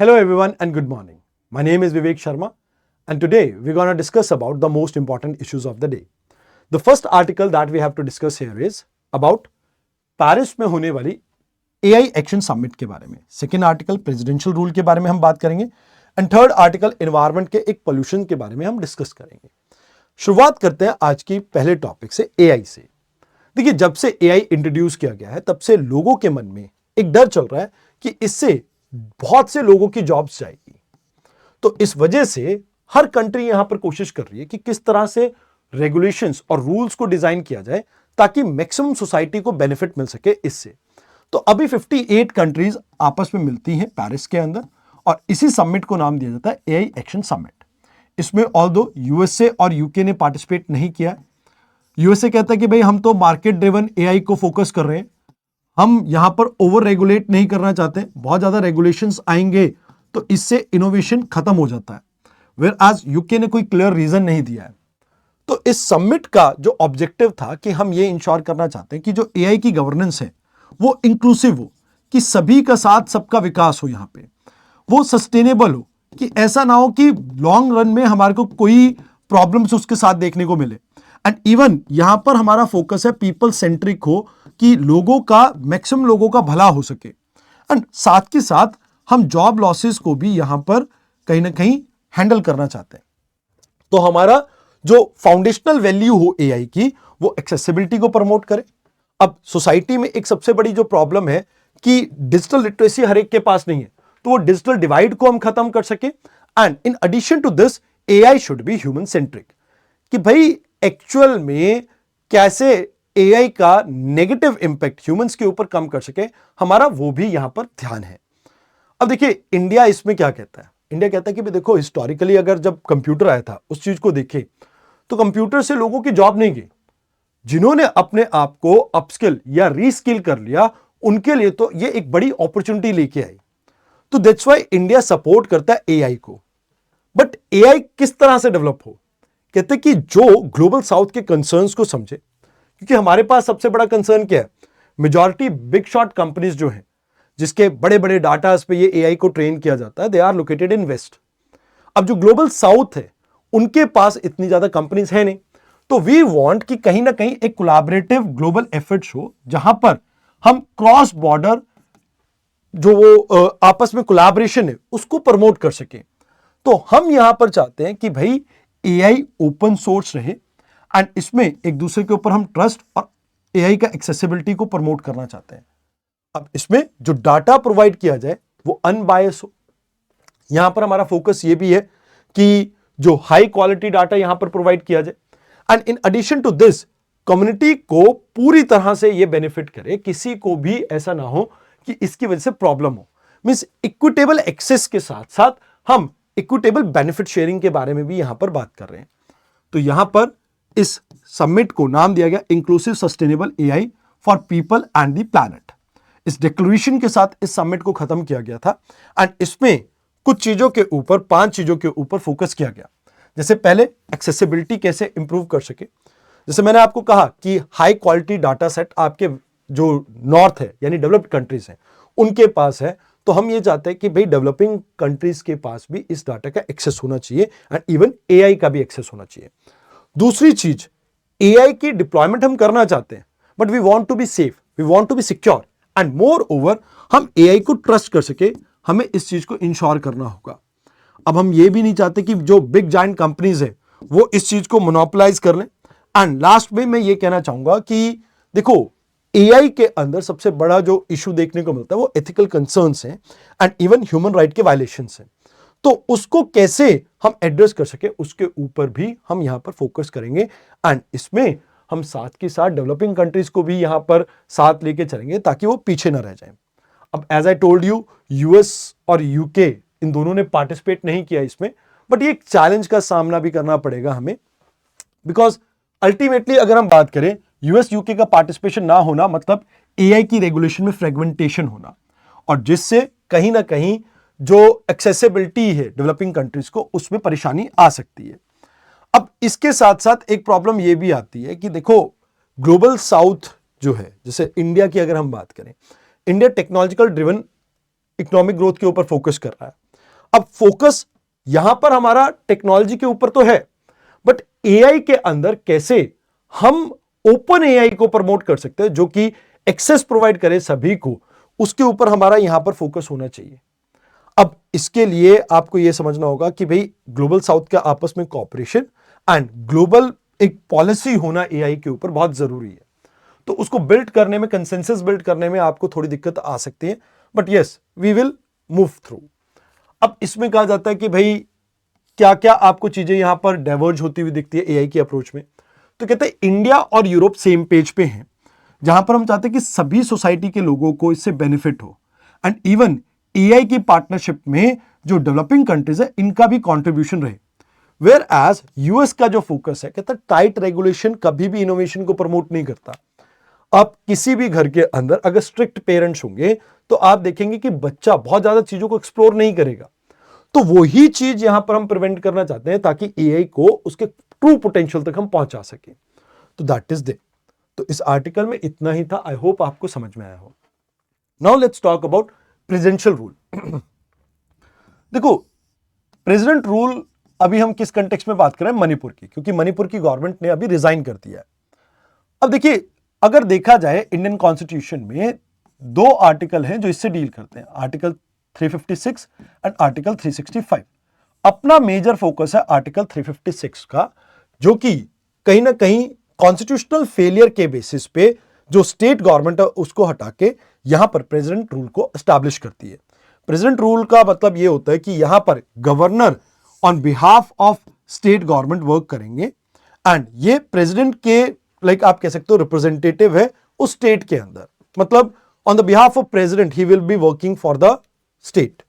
Hello everyone and good morning. My name is Vivek Sharma and today we're going to discuss about the most important issues of the day. The first article that we have to discuss here is about Paris में होने वाली AI action summit के बारे में. Second article presidential rule के बारे में हम बात करेंगे एंड थर्ड आर्टिकल एनवायरमेंट के एक पोल्यूशन के बारे में हम डिस्कस करेंगे. शुरुआत करते हैं आज की पहले टॉपिक से AI से. देखिए, जब से AI इंट्रोड्यूस किया गया है तब से लोगों के मन में एक डर चल रहा है कि इससे बहुत से लोगों की जॉब्स जाएगी. तो इस वजह से हर कंट्री यहां पर कोशिश कर रही है कि किस तरह से रेगुलेशंस और रूल्स को डिजाइन किया जाए ताकि मैक्सिमम सोसाइटी को बेनिफिट मिल सके इससे. तो अभी 58 कंट्रीज आपस में मिलती हैं पेरिस के अंदर और इसी समिट को नाम दिया जाता है एआई एक्शन समिट. इसमें ऑल्दो यूएसए और यूके ने पार्टिसिपेट नहीं किया है. यूएसए कहता है कि भाई हम तो मार्केट ड्रिवन एआई को फोकस कर रहे हैं, हम यहां पर ओवर रेगुलेट नहीं करना चाहते. बहुत ज्यादा रेगुलेशंस आएंगे तो इससे इनोवेशन खत्म हो जाता है. वेयर आज यूके ने कोई क्लियर रीजन नहीं दिया है. तो इस समिट का जो ऑब्जेक्टिव था कि हम ये इंश्योर करना चाहते हैं कि जो एआई की गवर्नेंस है वो इंक्लूसिव हो, कि सभी का साथ सबका विकास हो, यहां पे वो सस्टेनेबल हो, कि ऐसा ना हो कि लॉन्ग रन में हमारे को कोई प्रॉब्लम्स उसके साथ देखने को मिले. एंड इवन यहां पर हमारा फोकस है पीपल सेंट्रिक हो, कि लोगों का मैक्सिमम लोगों का भला हो सके. एंड साथ के साथ हम जॉब लॉसेस को भी यहां पर कहीं ना कहीं हैंडल करना चाहते हैं. तो हमारा जो फाउंडेशनल वैल्यू हो एआई की वो एक्सेसिबिलिटी को प्रमोट करे. अब सोसाइटी में एक सबसे बड़ी जो प्रॉब्लम है कि डिजिटल लिटरेसी हर एक के पास नहीं है, तो वो डिजिटल डिवाइड को हम खत्म कर सके. And in addition to this AI should be human centric, कि भाई एक्चुअल में कैसे एआई का नेगेटिव इंपैक्ट ह्यूमंस के ऊपर कम कर सके, हमारा वो भी यहां पर ध्यान है. अब देखिए, इंडिया इसमें क्या कहता है. इंडिया कहता है कि देखो, हिस्टोरिकली अगर जब कंप्यूटर आया था उस चीज को देखें तो कंप्यूटर से लोगों की जॉब नहीं गई. जिन्होंने अपने आप को अपस्किल या रीस्किल कर लिया उनके लिए तो ये एक बड़ी अपॉर्चुनिटी लेके आई. तो दैट्स व्हाई इंडिया सपोर्ट करता है एआई को. बट एआई किस तरह से डेवलप हो, कहते हैं कि जो ग्लोबल साउथ के कंसर्न्स को समझे, क्योंकि हमारे पास सबसे बड़ा कंसर्न क्या है, मेजॉरिटी बिग शॉट कंपनीज जो हैं जिसके बड़े बड़े डाटास पे ये एआई को ट्रेन किया जाता है, they are located in west. अब जो ग्लोबल साउथ है उनके पास इतनी ज्यादा कंपनीज है नहीं. तो वी वांट कि कहीं ना कहीं एक कोलैबोरेटिव ग्लोबल एफर्ट्स हो जहां पर हम क्रॉस बॉर्डर जो वो आपस में कोलैबोरेशन है उसको प्रमोट कर सके. तो हम यहां पर चाहते हैं कि भाई एआई ओपन सोर्स रहे एंड इसमें एक दूसरे के ऊपर हम ट्रस्ट और एआई का एक्सेसिबिलिटी को प्रमोट करना चाहते हैं. अब इसमें जो डाटा प्रोवाइड किया जाए वो अनबायस हो. यहां पर हमारा फोकस ये भी है कि जो हाई क्वालिटी डाटा यहां पर प्रोवाइड किया जाए. And in addition to this community को पूरी तरह से ये बेनिफिट करे, किसी को भी ऐसा ना हो कि इसकी वजह से प्रॉब्लम हो. मींस इक्विटेबल एक्सेस के साथ साथ हम इक्विटेबल बेनिफिट शेयरिंग के बारे में भी यहां पर बात कर रहे हैं. तो यहां पर इस समिट को नाम दिया गया inclusive sustainable AI for people and the planet. इस डिक्लेरेशन के साथ इस समिट को खत्म किया गया था एंड इसमें कुछ चीजों के ऊपर 5 चीजों के ऊपर फोकस किया गया. जैसे पहले एक्सेसिबिलिटी कैसे इंप्रूव कर सके. जैसे मैंने आपको कहा कि हाई क्वालिटी डाटा सेट आपके जो नॉर्थ है यानी डेवलप्ड कंट्रीज हैं उनके पास है, तो हम ये चाहते हैं कि भाई डेवलपिंग कंट्रीज के पास भी इस डाटा का एक्सेस होना चाहिए एंड इवन एआई का भी एक्सेस होना चाहिए. दूसरी चीज, एआई की डिप्लॉयमेंट हम करना चाहते हैं but we want to be safe, we want to be secure and moreover हम एआई को ट्रस्ट कर सके, हमें इस चीज को इंश्योर करना होगा. अब हम ये भी नहीं चाहते कि जो बिग जायंट कंपनीज है वो इस चीज को मोनोपोलाइज कर लें. एंड लास्ट में मैं ये कहना चाहूंगा कि देखो, एआई के अंदर सबसे बड़ा जो इशू देखने को मिलता है वो एथिकल कंसर्न्स हैं एंड इवन ह्यूमन राइट के वायलेशंस हैं. तो उसको कैसे हम एड्रेस कर सके उसके ऊपर भी हम यहां पर फोकस करेंगे एंड इसमें हम साथ के साथ डेवलपिंग कंट्रीज को भी यहां पर साथ लेके चलेंगे ताकि वो पीछे ना रह जाएं. अब as I told you, US और यूके इन दोनों ने पार्टिसिपेट नहीं किया इसमें, बट ये एक चैलेंज का सामना भी करना पड़ेगा हमें, बिकॉज अल्टीमेटली अगर हम बात करें यूएस यूके का पार्टिसिपेशन ना होना मतलब एआई की रेगुलेशन में फ्रेगमेंटेशन होना, और जिससे कहीं ना कहीं जो एक्सेसिबिलिटी है डेवलपिंग कंट्रीज को उसमें परेशानी आ सकती है. अब इसके साथ साथ एक प्रॉब्लम यह भी आती है कि देखो, ग्लोबल साउथ जो है, जैसे इंडिया की अगर हम बात करें, India technological driven economic growth के ऊपर फोकस कर रहा है. अब फोकस यहां पर हमारा टेक्नोलॉजी के ऊपर तो है, बट एआई के अंदर कैसे हम ओपन एआई को प्रमोट कर सकते हैं जो कि एक्सेस प्रोवाइड करे सभी को, उसके ऊपर हमारा यहां पर फोकस होना चाहिए। अब इसके लिए आपको यह समझना होगा कि भाई ग्लोबल साउथ का आपस में कोऑपरेशन एंड ग्लोबल एक पॉलिसी होना एआई के ऊपर बहुत जरूरी है। तो उसको बिल्ड करने में, कंसेंसस बिल्ड करने में आपको थोड़ी दिक्कत आ सकती है, but yes we will move through. अब इसमें कहा जाता है कि भाई क्या क्या आपको चीजें यहां पर डाइवर्ज होती हुई दिखती है एआई की अप्रोच में। तो कहते हैं इंडिया और यूरोप सेम पेज पे हैं, जहां पर हम चाहते हैं कि सभी सोसाइटी के लोगों को इससे बेनिफिट हो, एंड इवन एआई की पार्टनरशिप में जो डेवलपिंग कंट्रीज है इनका भी कंट्रीब्यूशन रहे। वेयर एज यूएस का जो फोकस है, कहता है टाइट रेगुलेशन कभी भी इनोवेशन को प्रमोट नहीं करता। आप किसी भी घर के अंदर अगर स्ट्रिक्ट पेरेंट्स होंगे तो आप देखेंगे कि बच्चा बहुत ज्यादा चीजों को एक्सप्लोर नहीं करेगा। तो वही चीज यहां पर हम प्रिवेंट करना चाहते हैं ताकि एआई को उसके ट्रू पोटेंशियल तक हम पहुंचा सके। तो दैट इज दे। तो इस आर्टिकल में इतना ही था, आई होप आपको समझ में आया हो। Now let's talk about presidential rule. देखो प्रेसिडेंट रूल अभी हम किस कंटेक्स्ट में बात कर रहे हैं, मणिपुर की, क्योंकि मणिपुर की गवर्नमेंट ने अभी रिजाइन कर दिया है। अब देखिए अगर देखा जाए इंडियन कॉन्स्टिट्यूशन में दो आर्टिकल हैं जो इससे डील करते हैं, आर्टिकल 356 एंड आर्टिकल 365। अपना मेजर फोकस है आर्टिकल 356 का, जो कि कहीं ना कहीं कॉन्स्टिट्यूशनल फेलियर के बेसिस पे जो स्टेट गवर्नमेंट है उसको हटा के यहां पर प्रेसिडेंट रूल को एस्टैब्लिश करती है। प्रेसिडेंट रूल का मतलब यह होता है कि यहां पर governor on behalf of state government work करेंगे, एंड ये प्रेसिडेंट के लाइक आप कह सकते हो रिप्रेजेंटेटिव है उस स्टेट के अंदर, मतलब on the behalf of president he will be working for the state.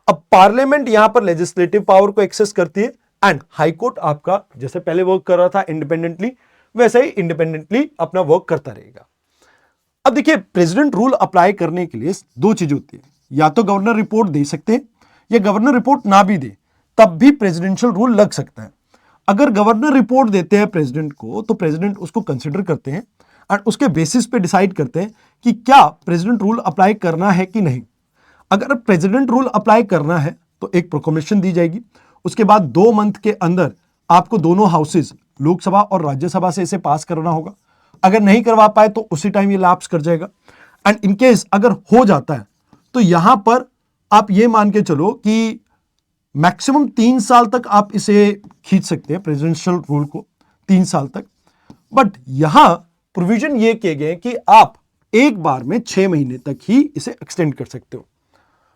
अब पार्लियामेंट यहां पर लेजिस्लेटिव पावर को एक्सेस करती है, एंड हाई कोर्ट आपका जैसे पहले वर्क कर रहा था इंडिपेंडेंटली, वैसे ही इंडिपेंडेंटली अपना वर्क करता रहेगा। अब देखिए प्रेसिडेंट रूल अप्लाई करने के लिए दो चीज होती है, या तो गवर्नर रिपोर्ट दे सकते हैं या गवर्नर रिपोर्ट ना भी दे तब भी प्रेसिडेंशियल रूल लग सकता है। अगर गवर्नर रिपोर्ट देते हैं प्रेसिडेंट को तो प्रेसिडेंट उसको कंसिडर करते हैं एंड उसके बेसिस पे डिसाइड करते हैं कि क्या प्रेसिडेंट रूल अप्लाई करना है कि नहीं। अगर प्रेसिडेंट रूल अप्लाई करना है तो एक प्रोक्लेमेशन दी जाएगी, उसके बाद 2 मंथ के अंदर आपको दोनों हाउसेज लोकसभा और राज्यसभा से इसे पास करना होगा। अगर नहीं करवा पाए तो उसी टाइम ये लैप्स कर जाएगा, एंड इनकेस अगर हो जाता है तो यहां पर आप ये मान के चलो कि मैक्सिमम 3 साल तक आप इसे खींच सकते हैं, प्रेसिडेंशियल रूल को 3 साल तक। बट यहां प्रोविजन ये किए गए कि आप एक बार में 6 महीने तक ही इसे एक्सटेंड कर सकते हो,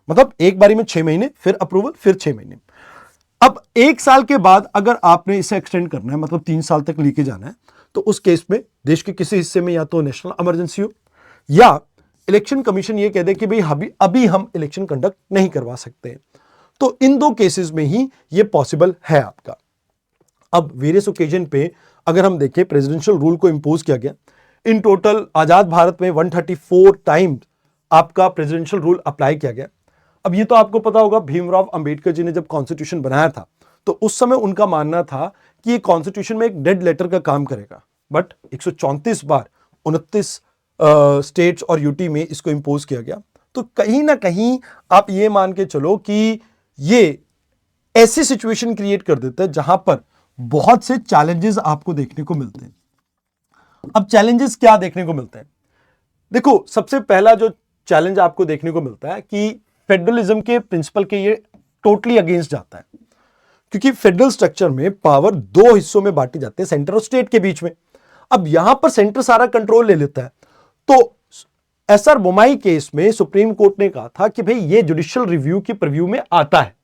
मतलब एक बारी में 6 महीने, फिर अप्रूवल, फिर 6 महीने। अब 1 साल के बाद अगर आपने इसे एक्सटेंड करना है, मतलब 3 साल तक लेके जाना है, तो उस केस में देश के किसी हिस्से में या तो नेशनल इमरजेंसी हो या इलेक्शन कमीशन ये कह दे कि भाई अभी हम इलेक्शन कंडक्ट नहीं करवा सकते, तो इन 2 केसेस में ही ये पॉसिबल है आपका। अब वेरियस ओकेजन पे अगर हम देखें प्रेसिडेंशियल रूल को इंपोज किया गया, इन टोटल आजाद भारत में 134 टाइम आपका प्रेसिडेंशियल रूल अप्लाई किया गया। अब ये तो आपको पता होगा भीमराव अंबेडकर जी ने जब कॉन्स्टिट्यूशन बनाया था तो उस समय उनका मानना था कि ये कॉन्स्टिट्यूशन में एक डेड लेटर का काम करेगा, बट 134 बार 29 स्टेट्स और यूटी में इसको इंपोज किया गया। तो कहीं ना कहीं आप ये मान के चलो कि ये ऐसी सिचुएशन क्रिएट कर देता है जहां पर बहुत से चैलेंजेस आपको देखने को मिलते हैं। अब चैलेंजेस क्या देखने को मिलते हैं, देखो सबसे पहला जो चैलेंज आपको देखने को मिलता है कि फेडरलिज्म के प्रिंसिपल के ये टोटली अगेंस्ट जाता है, क्योंकि फेडरल स्ट्रक्चर में पावर 2 हिस्सों में बांटी जाती है, सेंटर और स्टेट के बीच में। अब यहां पर सेंटर सारा कंट्रोल ले लेता है, तो एसआर बोमाई केस में सुप्रीम कोर्ट ने कहा था कि भाई ये जुडिशियल रिव्यू की प्रीव्यू में आता है।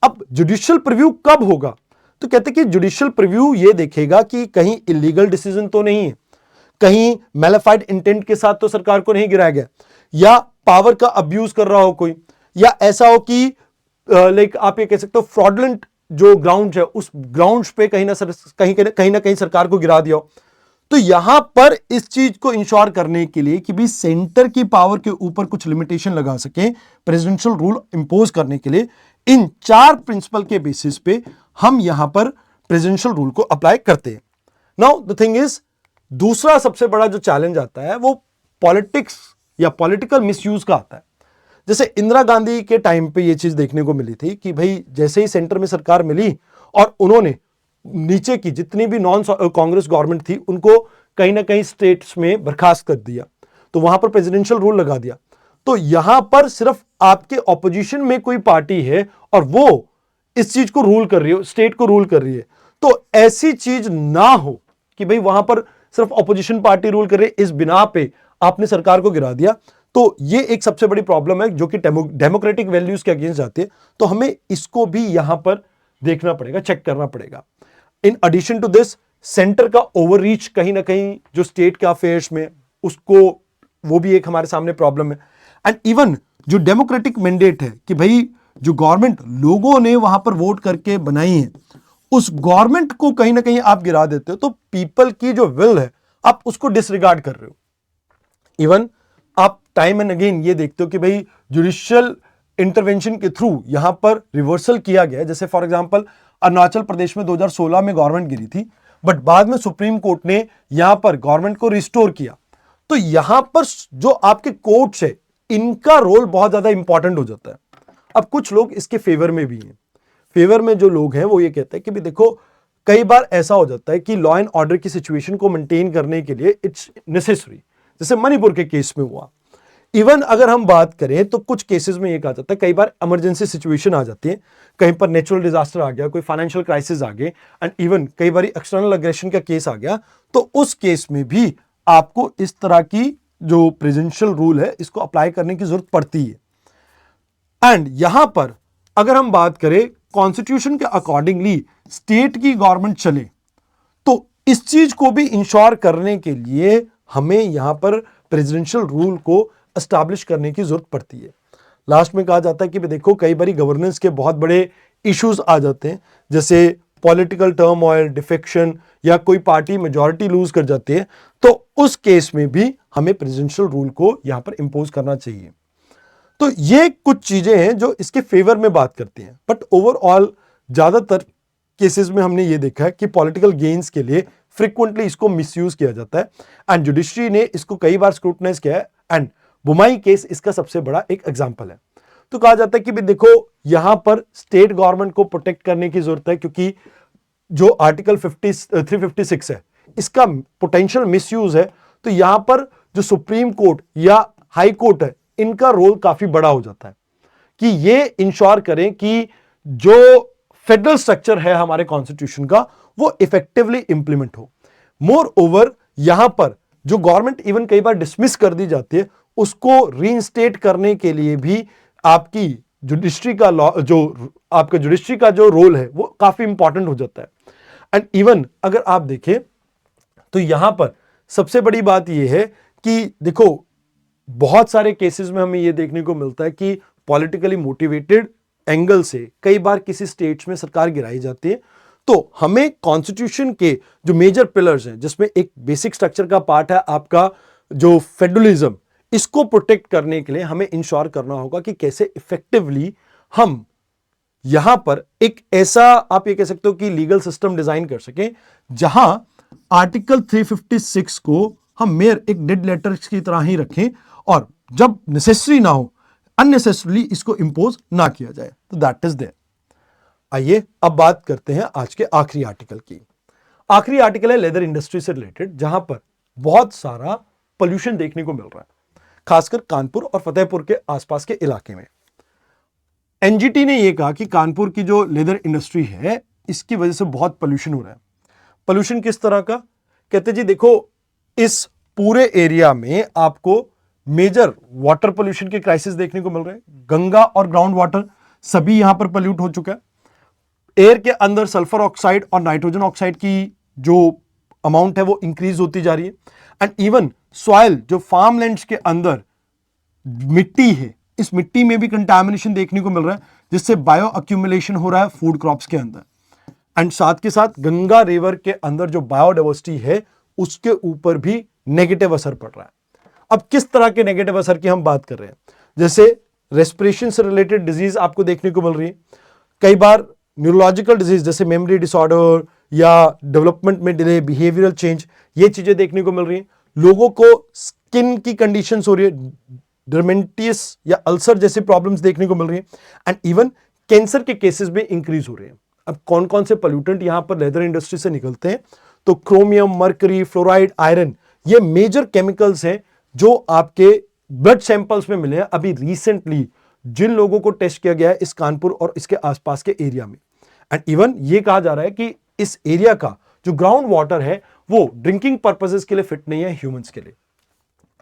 अब जुडिशियल प्रीव्यू कब होगा, तो कहते हैं कि जुडिशियल प्रीव्यू ये देखेगा कि कहीं इलीगल डिसीजन तो नहीं है, कहीं मैलिफाइड इंटेंट के साथ तो सरकार को नहीं गिराया गया, या पावर का अब्यूज कर रहा हो कोई, या ऐसा हो कि लाइक आप ये कह सकते हो फ्रॉडलेंट जो ग्राउंड है उस ग्राउंड पे कहीं ना कहीं सरकार को गिरा दिया हो। तो यहां पर इस चीज को इंश्योर करने के लिए कि भी सेंटर की पावर के ऊपर कुछ लिमिटेशन लगा सके प्रेसिडेंशियल रूल इंपोज करने के लिए, इन 4 प्रिंसिपल के बेसिस पे हम यहां पर प्रेसिडेंशियल रूल को अप्लाई करते हैं। नाउ द थिंग इज, दूसरा सबसे बड़ा जो चैलेंज आता है वो पॉलिटिक्स या पॉलिटिकल मिसयूज का आता है। जैसे इंदिरा गांधी के टाइम पे ये चीज देखने को मिली थी कि भाई जैसे ही सेंटर में सरकार मिली और उन्होंने नीचे की जितनी भी नॉन कांग्रेस गवर्नमेंट थी उनको कहीं ना कहीं स्टेट्स में बर्खास्त कर दिया, तो वहां पर प्रेसिडेंशियल रूल लगा दिया। तो यहां पर सिर्फ आपके ऑपोजिशन में कोई पार्टी है और वो इस चीज को रूल कर रही है, स्टेट को रूल कर रही है, तो ऐसी चीज ना हो कि भाई वहां पर सिर्फ ऑपोजिशन पार्टी रूल कर रही है, इस बिना पे आपने सरकार को गिरा दिया। तो ये एक सबसे बड़ी प्रॉब्लम है जो कि डेमोक्रेटिक वैल्यूज के अगेंस्ट जाती है। तो हमें इसको भी यहां पर देखना पड़ेगा, चेक करना पड़ेगा। In addition to this, center का ओवररीच कहीं ना कहीं जो स्टेट के अफेयर्स में, उसको वो भी एक हमारे सामने प्रॉब्लम है। एंड इवन जो डेमोक्रेटिक मैंडेट है कि भाई जो गवर्नमेंट लोगों ने वहां पर वोट करके बनाई है, उस गवर्नमेंट को कहीं ना कहीं आप गिरा देते हो, तो पीपल की जो विल है आप उसको डिसरिगार्ड कर रहे हो। इवन आप टाइम एंड अगेन ये देखते हो कि भाई जुडिशियल इंटरवेंशन के थ्रू यहां पर रिवर्सल किया गया है। जैसे फॉर एग्जांपल अरुणाचल प्रदेश में 2016 में गवर्नमेंट गिरी थी, बट बाद में सुप्रीम कोर्ट ने यहां पर गवर्नमेंट को रिस्टोर किया। तो यहां पर जो आपके कोर्ट्स है, इनका रोल बहुत ज्यादा इंपॉर्टेंट हो जाता है। अब कुछ लोग इसके फेवर में भी हैं। फेवर में जो लोग हैं वो ये कहते हैं कि भी देखो, कई बार ऐसा हो जाता है कि लॉ एंड ऑर्डर की सिचुएशन को मेंटेन करने के लिए इट्स नेसेसरी, जैसे मणिपुर के केस में हुआ। इवन अगर हम बात करें तो कुछ केसेस में ये कहा जाता है, कई बार इमरजेंसी सिचुएशन आ जाती है, कहीं पर नेचुरल डिजास्टर आ गया, कोई फाइनेंशियल क्राइसिस आ गए, एंड इवन कई बार एक्सटर्नल अग्रेशन का केस आ गया, तो उस केस में भी आपको इस तरह की जो प्रेसिडेंशियल रूल है इसको अप्लाई करने की जरूरत पड़ती है। एंड यहां पर अगर हम बात करें कॉन्स्टिट्यूशन के अकॉर्डिंगली स्टेट की गवर्नमेंट चले, तो इस चीज को भी इंश्योर करने के लिए हमें यहां पर प्रेसिडेंशियल रूल को एस्टैब्लिश करने की जरूरत पड़ती है। लास्ट में कहा जाता है कि देखो, कई बार गवर्नेंस के बहुत बड़े इश्यूज आ जाते हैं, जैसे पॉलिटिकल टर्मोइल, डिफेक्शन, या कोई पार्टी मेजॉरिटी लूज कर जाती है, तो उस केस में भी हमें प्रेसिडेंशियल रूल को यहां पर इंपोज करना चाहिए। तो ये कुछ चीजें हैं जो इसके फेवर में बात करती हैं, बट ओवरऑल ज्यादातर केसेस में हमने ये देखा है कि पॉलिटिकल गेन्स के लिए फ्रीक्वेंटली इसको मिसयूज किया जाता है, एंड जुडिशरी ने इसको कई बार स्क्रूटनाइज किया है, एंड बुमाई केस इसका सबसे बड़ा एक एग्जांपल है। तो कहा जाता है कि भी देखो, यहां पर स्टेट गवर्नमेंट को प्रोटेक्ट करने की जरूरत है, क्योंकि जो आर्टिकल 356 है इसका पोटेंशियल मिसयूज है, तो यहां पर जो सुप्रीम कोर्ट या हाई कोर्ट है इनका रोल काफी बड़ा हो जाता है कि ये इंश्योर करें कि जो फेडरल स्ट्रक्चर है हमारे कॉन्स्टिट्यूशन का वो इफेक्टिवली इंप्लीमेंट हो। मोर ओवर यहां पर जो गवर्नमेंट इवन कई बार डिसमिस कर दी जाती है, उसको रीइंस्टेट करने के लिए भी आपकी जुडिशरी का लॉ, जो आपका जुडिशरी का जो रोल है वो काफी इंपॉर्टेंट हो जाता है। एंड इवन अगर आप देखें तो यहां पर सबसे बड़ी बात यह है कि देखो, बहुत सारे केसेस में हमें यह देखने को मिलता है कि पॉलिटिकली मोटिवेटेड एंगल से कई बार किसी स्टेट्स में सरकार गिराई जाती है। तो हमें कॉन्स्टिट्यूशन के जो मेजर पिलर्स हैं, जिसमें एक बेसिक स्ट्रक्चर का पार्ट है आपका जो फेडरलिज्म, इसको प्रोटेक्ट करने के लिए हमें इंश्योर करना होगा कि कैसे इफेक्टिवली हम यहां पर एक ऐसा, आप ये कह सकते हो कि लीगल सिस्टम डिजाइन कर सकें जहां आर्टिकल 356 को हम मेयर एक डेड लेटर की तरह ही रखें, और जब नेसेसरी ना हो, अननेसेसरीली इसको इंपोज ना किया जाए। तो दैट इज देयर। आइए अब बात करते हैं आज के आखिरी आर्टिकल की। आखिरी आर्टिकल है लेदर इंडस्ट्री से रिलेटेड, जहां पर बहुत सारा पोल्यूशन देखने को मिल रहा है, खासकर कानपुर और फतेहपुर के आसपास के इलाके में। एनजीटी ने यह कहा कि कानपुर की जो लेदर इंडस्ट्री है इसकी वजह से बहुत पोल्यूशन हो रहा है। पोल्यूशन किस तरह का? कहते जी देखो, इस पूरे एरिया में आपको मेजर वाटर पोल्यूशन के क्राइसिस देखने को मिल रहे हैं। गंगा और ग्राउंड वाटर सभी यहां पर पोल्यूट हो चुका है। एयर के अंदर सल्फर ऑक्साइड और नाइट्रोजन ऑक्साइड की जो अमाउंट है वो इंक्रीज होती जा रही है। एंड इवन सॉइल, जो फार्म लैंड्स के अंदर मिट्टी है, इस मिट्टी में भी कंटामिनेशन देखने को मिल रहा है, जिससे बायो अक्यूमुलेशन हो रहा है फूड क्रॉप्स के अंदर। एंड साथ के साथ गंगा रिवर के अंदर जो बायोडाइवर्सिटी है उसके ऊपर भी नेगेटिव असर पड़ रहा है। अब किस तरह के नेगेटिव असर की हम बात कर रहे हैं? जैसे रेस्पिरेशन से रिलेटेड डिजीज आपको देखने को मिल रही है, कई बार न्यूरोलॉजिकल डिजीज जैसे मेमोरी डिसऑर्डर या डेवलपमेंट में डिले, बिहेवियरल चेंज, ये चीजें देखने को मिल रही हैं। लोगों को स्किन की कंडीशंस हो रही है, डर्मेटिस या अल्सर जैसी प्रॉब्लम्स देखने को मिल रही है एंड इवन कैंसर के केसेस भी इंक्रीज हो रहे हैं। अब कौन कौन से पोल्यूटेंट यहां पर लेदर इंडस्ट्री से निकलते हैं, तो क्रोमियम, मर्करी, फ्लोराइड, आयरन, ये मेजर केमिकल्स हैं जो आपके ब्लड सैंपल्स में मिले हैं अभी रिसेंटली जिन लोगों को टेस्ट किया गया है इस कानपुर और इसके आसपास के एरिया में। एंड इवन ये कहा जा रहा है कि इस एरिया का जो ग्राउंड वाटर है वो ड्रिंकिंग पर्पसेस के लिए फिट नहीं है ह्यूमंस के लिए।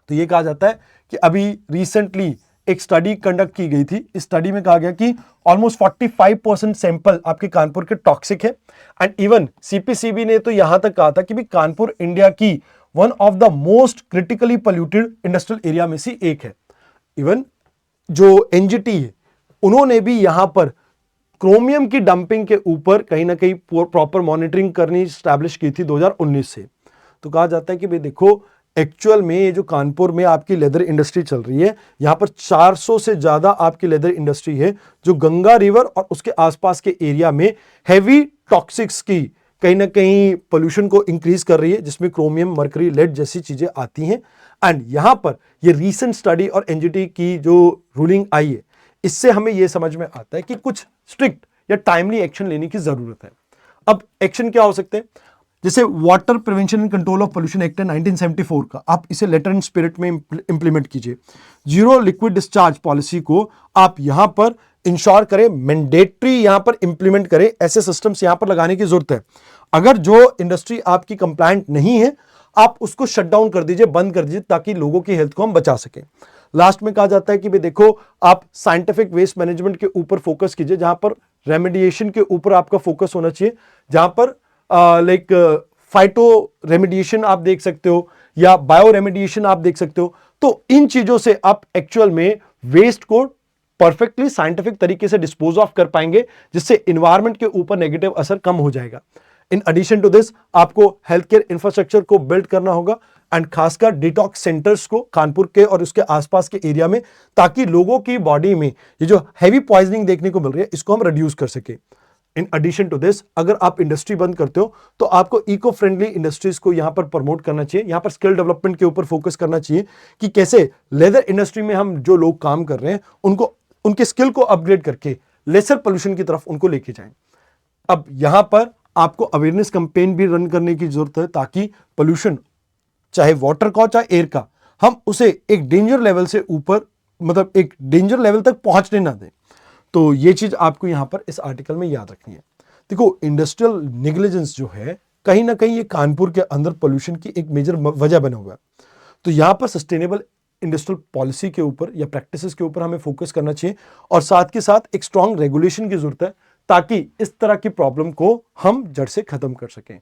तो ये कहा जाता है कि अभी रिसेंटली एक स्टडी कंडक्ट की गई थी, इस स्टडी में कहा गया कि ऑलमोस्ट 45% सैंपल आपके कानपुर के टॉक्सिक है एंड इवन सीपीसीबी ने तो यहां तक कहा था कि भी कानपुर इंडिया की one of the most critically polluted industrial area में से एक है। इवन जो एनजीटी है उन्होंने भी यहां पर क्रोमियम की डंपिंग के ऊपर कहीं ना कहीं प्रॉपर मॉनिटरिंग करनी स्टैब्लिश की थी 2019 से। तो कहा जाता है कि भाई देखो एक्चुअल में ये जो कानपुर में आपकी लेदर इंडस्ट्री चल रही है, यहां पर 400 से ज्यादा आपकी लेदर इंडस्ट्री है जो गंगा रिवर और उसके आसपास के एरिया में हैवी टॉक्सिक्स की कहीं ना कहीं पोल्यूशन को इंक्रीज कर रही है, जिसमें क्रोमियम, मर्करी, लेड जैसी चीजें आती हैं। एंड यहां पर ये रीसेंट स्टडी और एनजीटी की जो रूलिंग आई है इससे हमें यह समझ में आता है कि कुछ स्ट्रिक्ट या टाइमली एक्शन लेने की जरूरत है। अब एक्शन क्या हो सकते हैं, जैसे water prevention and control of pollution act है 1974 का, आप इसे लेटर एंड स्पिरिट में इंप्लीमेंट कीजिए। जीरो लिक्विड डिस्चार्ज पॉलिसी को आप यहां पर इंश्योर करें, मैंडेटरी यहां पर इंप्लीमेंट करें, ऐसे सिस्टम्स यहां पर लगाने की जरूरत है। अगर जो इंडस्ट्री आपकी कंप्लायंट नहीं है आप उसको शट डाउन कर दीजिए, बंद कर दीजिए, ताकि लोगों की हेल्थ को हम बचा सकें। लास्ट में कहा जाता है कि भाई देखो आप साइंटिफिक वेस्ट मैनेजमेंट के ऊपर फोकस कीजिए, जहां पर रेमेडिएशन के ऊपर आपका फोकस होना चाहिए, जहां पर लाइक फाइटो रेमेडिएशन आप देख सकते हो या बायो रेमेडिएशन आप देख सकते हो। तो इन चीजों से आप एक्चुअल में वेस्ट को परफेक्टली साइंटिफिक तरीके से डिस्पोज ऑफ कर पाएंगे, जिससे इन्वायरमेंट के ऊपर नेगेटिव असर कम हो जाएगा। इन एडिशन टू दिस आपको हेल्थ केयर इंफ्रास्ट्रक्चर को बिल्ड करना होगा एंड खासकर डिटॉक्स सेंटर्स को कानपुर के और उसके आसपास के एरिया में, ताकि लोगों की बॉडी में ये जो हैवी पॉइजनिंग देखने को मिल रही है इसको हम रिड्यूस कर सके। इन एडिशन टू दिस अगर आप इंडस्ट्री बंद करते हो तो आपको इको फ्रेंडली इंडस्ट्रीज को यहां पर प्रमोट करना चाहिए, यहां पर स्किल डेवलपमेंट के ऊपर फोकस करना चाहिए कि कैसे लेदर इंडस्ट्री में हम जो लोग काम कर रहे हैं उनको उनके स्किल को अपग्रेड करके लेसर पोल्यूशन की तरफ उनको लेके जाएं। अब यहां पर आपको अवेयरनेस कैंपेन भी रन करने की जरूरत है, ताकि पोल्यूशन चाहे वाटर का चाहे एयर का, हम उसे एक डेंजर लेवल से ऊपर मतलब एक डेंजर लेवल तक पहुंचने ना दें। तो ये चीज आपको यहां पर इस आर्टिकल में याद रखनी है। देखो इंडस्ट्रियल नेग्लिजेंस जो है कहीं ना कहीं ये कानपुर के अंदर पोल्यूशन की एक मेजर वजह बना हुआ है। तो यहां पर सस्टेनेबल इंडस्ट्रियल पॉलिसी के ऊपर या प्रैक्टिसेस के ऊपर हमें फोकस करना चाहिए और साथ के साथ एक स्ट्रॉन्ग रेगुलेशन की जरूरत है, ताकि इस तरह की प्रॉब्लम को हम जड़ से खत्म कर सकें।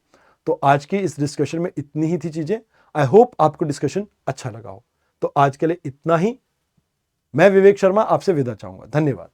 तो आज की इस डिस्कशन में इतनी ही थी चीजें। आई होप आपको डिस्कशन अच्छा लगा हो। तो आज के लिए इतना ही। मैं विवेक शर्मा आपसे विदा चाहूंगा। धन्यवाद।